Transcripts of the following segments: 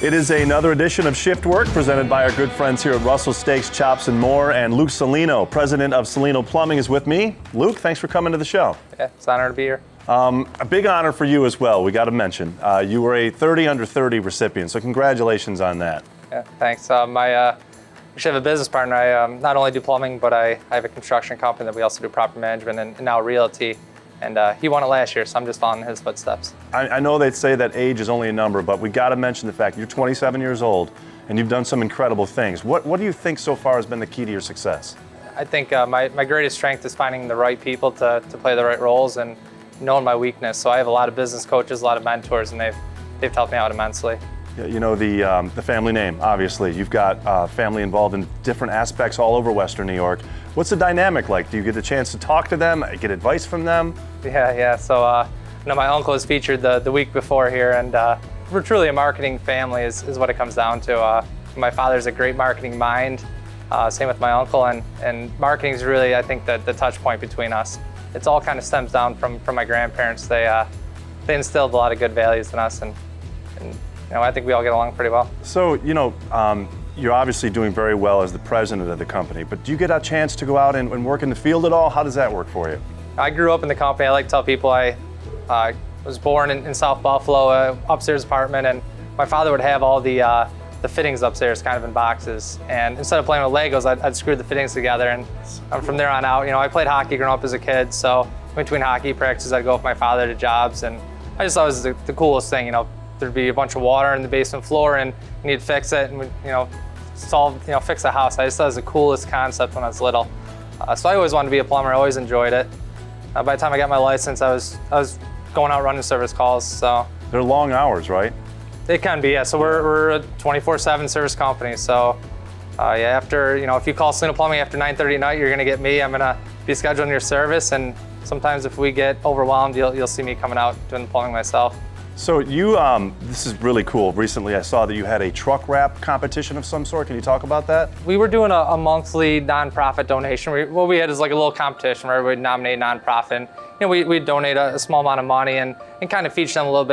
It is another edition of Shiftwork presented by our good friends here at Russell Steaks, Chops, and More. And Luke Cellino, president of Cellino Plumbing, is with me. Luke, thanks for coming to the show. Yeah, it's an honor to be here. A big honor for you as well, we got to mention. You were a 30 under 30 recipient, so congratulations on that. Yeah, thanks. I actually have a business partner. I not only do plumbing, but I have a construction company that we also do property management and now realty. And he won it last year, so I'm just following his footsteps. I know they say that age is only a number, but we got to mention the fact you're 27 years old and you've done some incredible things. What do you think so far has been the key to your success? I think my greatest strength is finding the right people to play the right roles and knowing my weakness. So I have a lot of business coaches, a lot of mentors, and they've helped me out immensely. Yeah, you know, the family name, obviously. You've got family involved in different aspects all over Western New York. What's the dynamic like? Do you get the chance to talk to them, get advice from them? Yeah. So my uncle was featured the week before here, and we're truly a marketing family is what it comes down to. My father's a great marketing mind, same with my uncle, and marketing is really, I think, the touch point between us. It's all kind of stems down from my grandparents. They instilled a lot of good values in us, and I think we all get along pretty well. So, you're obviously doing very well as the president of the company, but do you get a chance to go out and work in the field at all? How does that work for you? I grew up in the company. I like to tell people I was born in South Buffalo, upstairs apartment, and my father would have all the fittings upstairs kind of in boxes. And instead of playing with Legos, I'd screw the fittings together. And from there on out, I played hockey growing up as a kid. So between hockey practices, I'd go with my father to jobs. And I just thought it was the coolest thing. There'd be a bunch of water in the basement floor and you need to fix it and, fix the house. I just thought it was the coolest concept when I was little. So I always wanted to be a plumber. I always enjoyed it. By the time I got my license, I was going out running service calls. So they're long hours, right? It can be, yeah. So we're a 24/7 service company. So after, if you call Cellino Plumbing after 9:30 at night, you're gonna get me. I'm gonna be scheduling your service, and sometimes if we get overwhelmed, you'll see me coming out doing the plumbing myself. So you, this is really cool. Recently I saw that you had a truck wrap competition of some sort. Can you talk about that? We were doing a monthly nonprofit donation. What we had is like a little competition where we'd nominate nonprofit. And, we'd donate a small amount of money and kind of feature them a little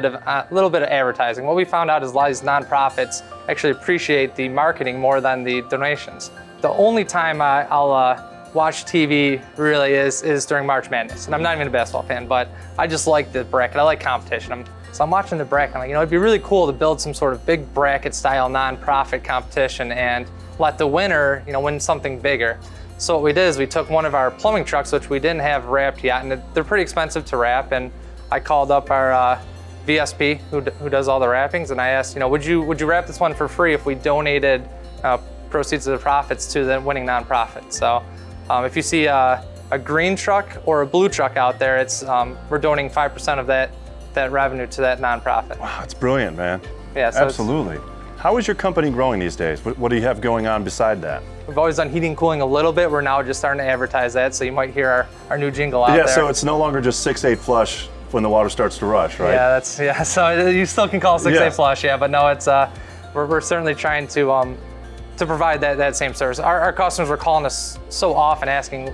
bit of advertising. What we found out is a lot of these nonprofits actually appreciate the marketing more than the donations. The only time I'll watch TV really is during March Madness. And I'm not even a basketball fan, but I just like the bracket. I like competition. So I'm watching the bracket, I'm like, it'd be really cool to build some sort of big bracket style nonprofit competition and let the winner, win something bigger. So what we did is we took one of our plumbing trucks, which we didn't have wrapped yet, and they're pretty expensive to wrap, and I called up our VSP who does all the wrappings, and I asked, would you wrap this one for free if we donated proceeds of the profits to the winning nonprofit? So if you see a green truck or a blue truck out there, it's we're donating 5% of that revenue to that nonprofit. Wow, that's brilliant, man. Yeah, so absolutely. How is your company growing these days? What do you have going on beside that? We've always done heating and cooling a little bit. We're now just starting to advertise that, so you might hear our new jingle out there. Yeah, so it's no longer just 6-8 flush when the water starts to rush, right? Yeah, so you still can call 6-8 flush, but no, it's we're certainly trying to provide that same service. Our customers were calling us so often asking,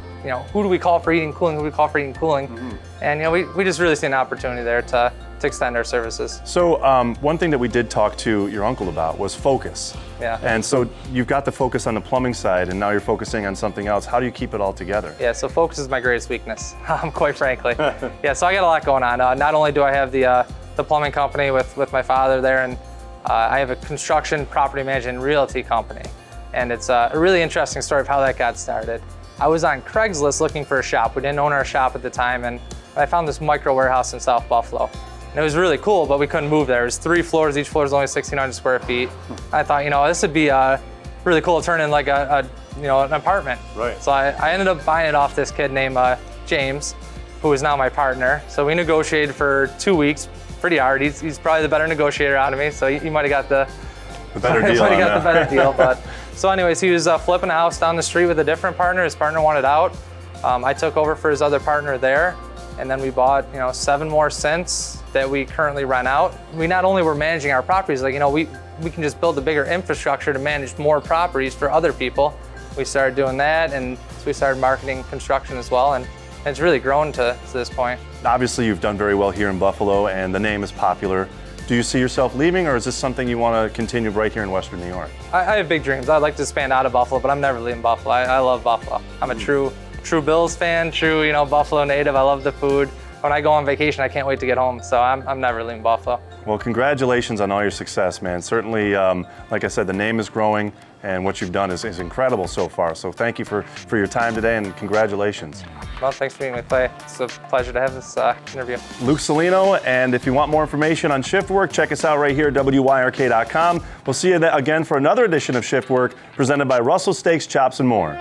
who do we call for heating and cooling? Who do we call for heating and cooling? Mm-hmm. And we just really see an opportunity there to extend our services. So one thing that we did talk to your uncle about was focus. Yeah. And so you've got the focus on the plumbing side, and now you're focusing on something else. How do you keep it all together? Yeah, so focus is my greatest weakness, quite frankly. Yeah, so I got a lot going on. Not only do I have the plumbing company with my father there, and I have a construction, property management, and realty company. And it's a really interesting story of how that got started. I was on Craigslist looking for a shop. We didn't own our shop at the time, and I found this micro warehouse in South Buffalo. And it was really cool, but we couldn't move there. It was 3 floors, each floor is only 1,600 square feet. I thought, this would be really cool to turn in like an apartment. Right. So I ended up buying it off this kid named James, who is now my partner. So we negotiated for 2 weeks, pretty hard. He's probably the better negotiator out of me, so he might have got the better deal. The better deal, but so anyways, he was flipping a house down the street with a different partner. His partner wanted out. I took over for his other partner there, and then we bought 7 more since that we currently rent out. We not only were managing our properties, we can just build a bigger infrastructure to manage more properties for other people. We started doing that, and so we started marketing construction as well, and it's really grown to this point. Obviously, you've done very well here in Buffalo, and the name is popular. Do you see yourself leaving, or is this something you want to continue right here in Western New York? I have big dreams. I'd like to expand out of Buffalo, but I'm never leaving Buffalo. I love Buffalo. I'm a true Bills fan, true, Buffalo native. I love the food. When I go on vacation, I can't wait to get home. So I'm never leaving Buffalo. Well, congratulations on all your success, man. Certainly, like I said, the name is growing, and what you've done is incredible so far. So thank you for your time today, and congratulations. Well, thanks for being with Clay. It's a pleasure to have this interview. Luke Cellino, and if you want more information on Shiftwork, check us out right here at WYRK.com. We'll see you again for another edition of Shiftwork, presented by Russell Steaks, Chops, and More.